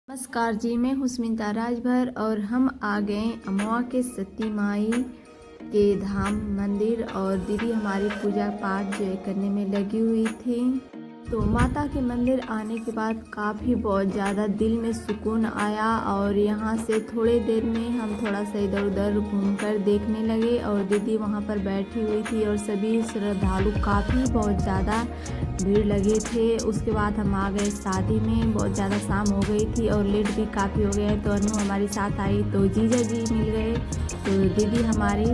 नमस्कार जी, मैं हूँ स्मिता राजभर और हम आ गए अमवा के सती माई के धाम मंदिर। और दीदी हमारी पूजा पाठ जो है करने में लगी हुई थी। तो माता के मंदिर आने के बाद काफ़ी बहुत ज़्यादा दिल में सुकून आया। और यहाँ से थोड़ी देर में हम थोड़ा सा इधर उधर घूमकर देखने लगे और दीदी वहाँ पर बैठी हुई थी और सभी श्रद्धालु काफ़ी बहुत ज़्यादा भीड़ लगे थे। उसके बाद हम आ गए शादी में, बहुत ज़्यादा शाम हो गई थी और लेट भी काफ़ी हो गया है। तो अनु हमारे साथ आई तो जीजा जी मिल गए। तो दीदी हमारी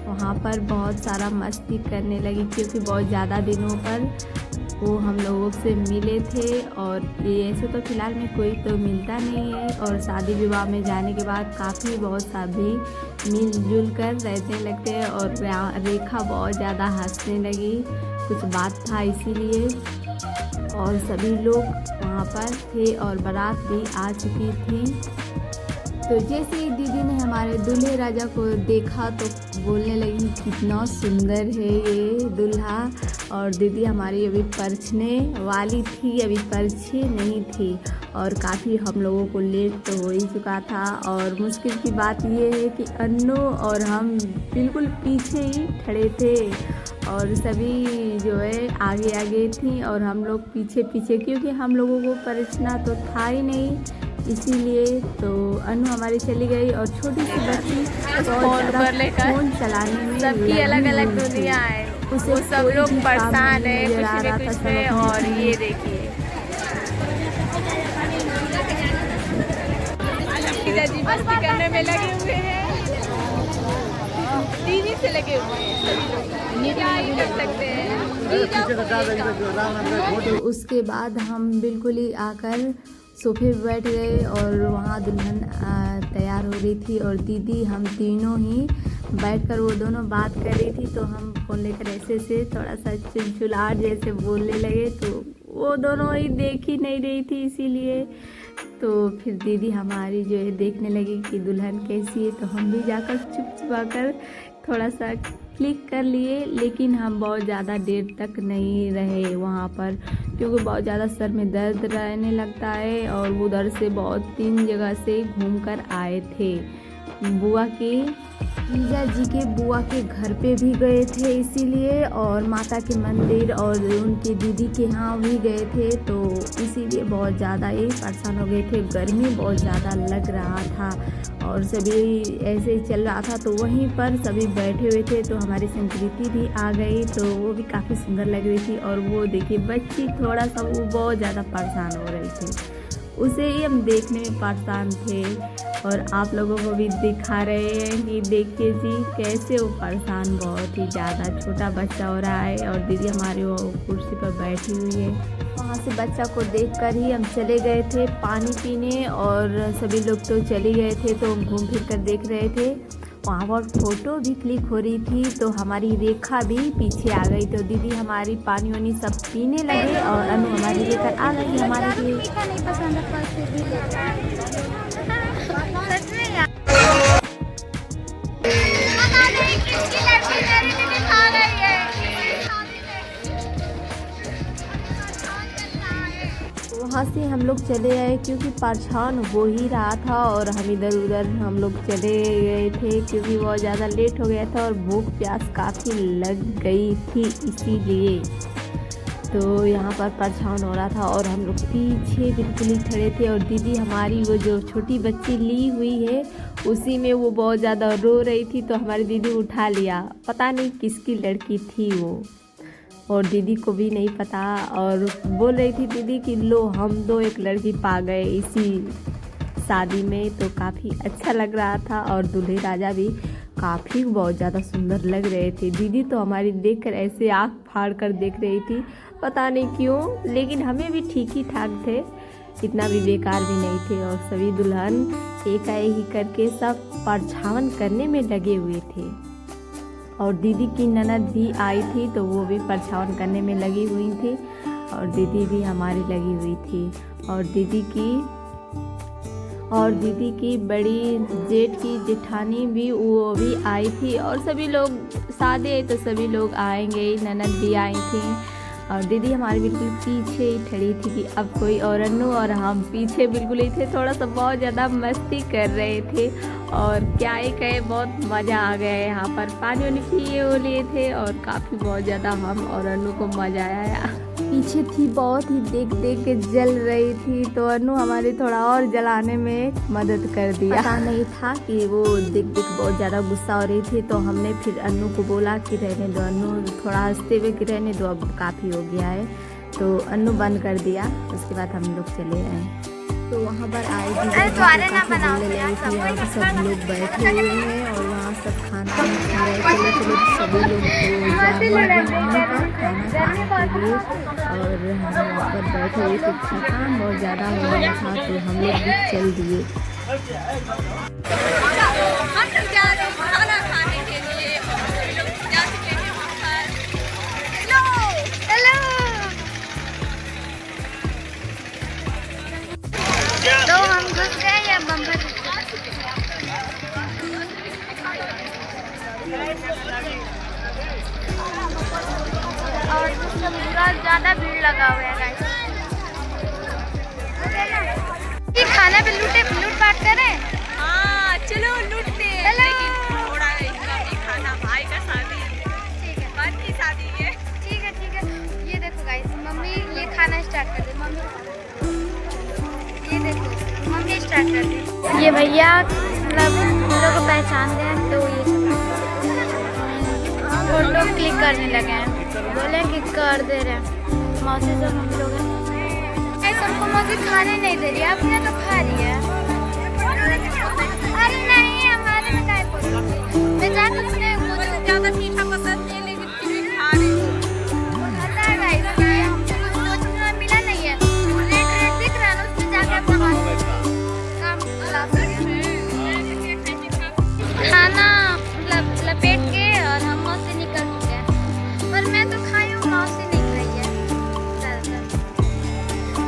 वहाँ पर बहुत सारा मस्ती करने लगी क्योंकि बहुत ज़्यादा दिनों पर वो हम लोगों से मिले थे। और ये ऐसे तो फ़िलहाल में कोई तो मिलता नहीं है और शादी विवाह में जाने के बाद काफ़ी बहुत सभी मिलजुल कर रहने लगते हैं। और रेखा बहुत ज़्यादा हंसने लगी, कुछ बात था इसीलिए। और सभी लोग वहाँ पर थे और बारात भी आ चुकी थी। तो जैसे ही दीदी ने हमारे दूल्हे राजा को देखा तो बोलने लगी कितना सुंदर है ये दूल्हा। और दीदी हमारी अभी परछने वाली थी, अभी परछी नहीं थी और काफ़ी हम लोगों को लेट तो हो ही चुका था। और मुश्किल की बात ये है कि अन्नू और हम बिल्कुल पीछे ही खड़े थे और सभी जो है आगे आगे थी और हम लोग पीछे पीछे, क्योंकि हम लोगों को परछना तो था ही नहीं इसीलिए। तो अनु हमारी चली गई और छोटी सी बच्ची फोन चलाने में सबकी अलग अलग दुनिया है, वो सब लोग परेशान है खुशी में कुछ में। और ये देखिए पिताजी मस्ती करने में लगे हुए हैं, टीवी से लगे हुए हैं सभी लोग, क्या ही कर सकते हैं। तो उसके बाद हम बिल्कुल ही आकर सोफे पे बैठ गए और वहाँ दुल्हन तैयार हो रही थी और दीदी हम तीनों ही बैठकर वो दोनों बात कर रही थी। तो हम फ़ोन लेकर ऐसे से थोड़ा सा चिलचिलाहट जैसे बोलने लगे तो वो दोनों ही देख ही नहीं रही थी इसीलिए। तो फिर दीदी हमारी जो है देखने लगी कि दुल्हन कैसी है। तो हम भी जाकर चुपचुपा कर थोड़ा सा क्लिक कर लिए, लेकिन हम बहुत ज़्यादा देर तक नहीं रहे वहाँ पर क्योंकि बहुत ज़्यादा सर में दर्द रहने लगता है। और उधर से बहुत 3 जगह से घूमकर आए थे। बुआ की जीजा जी के बुआ के घर पे भी गए थे इसीलिए, और माता के मंदिर और उनके दीदी के यहाँ भी गए थे। तो इसीलिए बहुत ज़्यादा ही परेशान हो गए थे, गर्मी बहुत ज़्यादा लग रहा था और सभी ऐसे ही चल रहा था। तो वहीं पर सभी बैठे हुए थे तो हमारी संस्कृति भी आ गई तो वो भी काफ़ी सुंदर लग रही थी। और वो देखिए बच्ची थोड़ा सा वो बहुत ज़्यादा परेशान हो रही थी, उसे ही हम देखने में परेशान थे और आप लोगों को भी दिखा रहे हैं कि देखिए जी कैसे वो परेशान बहुत ही ज़्यादा। छोटा बच्चा हो रहा है और दीदी हमारी वो कुर्सी पर बैठी हुई है। वहाँ से बच्चा को देखकर ही हम चले गए थे पानी पीने और सभी लोग तो चले गए थे तो हम घूम फिर कर देख रहे थे। वहाँ पर फोटो भी क्लिक हो रही थी तो हमारी रेखा भी पीछे आ गई। तो दीदी हमारी पानी वानी सब पीने लगे और अनु हमारी लेकर आ गई हमारे लिए। वहाँ से हम लोग चले आए क्योंकि परेशान हो ही रहा था और हम इधर उधर हम लोग चले गए थे क्योंकि बहुत ज़्यादा लेट हो गया था और भूख प्यास काफ़ी लग गई थी इसीलिए। तो यहाँ पर परेशान हो रहा था और हम लोग पीछे बिल्कुल ही खड़े थे। और दीदी हमारी वो जो छोटी बच्ची ली हुई है उसी में वो बहुत ज़्यादा रो रही थी तो हमारी दीदी उठा लिया, पता नहीं किसकी लड़की थी वो और दीदी को भी नहीं पता। और बोल रही थी दीदी कि लो हम दो एक लड़की पा गए इसी शादी में। तो काफ़ी अच्छा लग रहा था और दूल्हे राजा भी काफ़ी बहुत ज़्यादा सुंदर लग रहे थे। दीदी तो हमारी देखकर ऐसे आँख फाड़ कर देख रही थी, पता नहीं क्यों, लेकिन हमें भी ठीक ही ठाक थे, इतना भी बेकार भी नहीं थे। और सभी दुल्हन एकाएक करके सब परछावन करने में लगे हुए थे और दीदी की ननद भी आई थी तो वो भी परछावन करने में लगी हुई थी और दीदी भी हमारी लगी हुई थी। और दीदी की बड़ी जेठ की जेठानी भी वो भी आई थी। और सभी लोग शादी है तो सभी लोग आएंगे, ननद भी आई थी और दीदी हमारे बिल्कुल पीछे ही खड़ी थी कि अब कोई और अन्नू और हम पीछे बिल्कुल ही थे। थोड़ा सा बहुत ज़्यादा मस्ती कर रहे थे और क्या ही कहे, बहुत मज़ा आ गया। यहाँ पर पानी वानी पिए वो लिए थे और काफ़ी बहुत ज़्यादा हम और अन्नू को मज़ा आया। पीछे थी बहुत ही देख देख के जल रही थी, तो अन्नू हमारे थोड़ा और जलाने में मदद कर दिया। पता नहीं था कि वो देख देख बहुत ज़्यादा गुस्सा हो रही थी, तो हमने फिर अन्नू को बोला कि रहने दो अन्नू, थोड़ा हंसते हुए कि रहने दो, अब काफ़ी हो गया है। तो अन्नू बंद कर दिया। उसके बाद हम लोग चले आए। तो वहाँ पर आए सब लोग बैठे हुए हैं और वहाँ सब खाना खा रहे थे। चलो सभी लोग खाना खाने के लिए और हम वहाँ पर बैठे हुए थे। थकान बहुत ज़्यादा हो रहा था, तो हम लोग भी चल दिए। तो हम घुस गए या बम्बर और पूरा ज़्यादा भीड़ लगा हुआ है गाइस। ये खाना पे लूट पाट करें। हाँ चलो लूटते हैं, लेकिन थोड़ा खाना भाई का शादी, ठीक है भाई की शादी है। ठीक है ये देखो गाइस, मम्मी ये खाना स्टार्ट कर दे। मम्मी ये देखो मम्मी स्टार्ट कर दी। ये भैया मतलब हम लोग को पहचान गए, तो ये फोटो क्लिक करने लगे हैं। बोले कि कर दे रहे हैं। मौसी सब हम लोग हैं। ऐसा हमको मौसी खाने नहीं दे रही है, आपने तो खा रही है। अरे नहीं हमारे में काय पसंद, मैं जाकर अपने मुझे ज़्यादा मीठा पसंद नहीं, लेकिन फिर भी खा रही हूँ। पता है गाइस, हमको कुछ सोचने में मिला नहीं है। रेट दिख रहा है ना, उसमें जाके अपना काम चला सकते हैं। खाना लपेट के और हम मौसी निकल चुके हैं, पर मैं तो खाई हूँ, मौसी नहीं खाई है।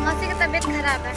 मौसी की तबीयत खराब है।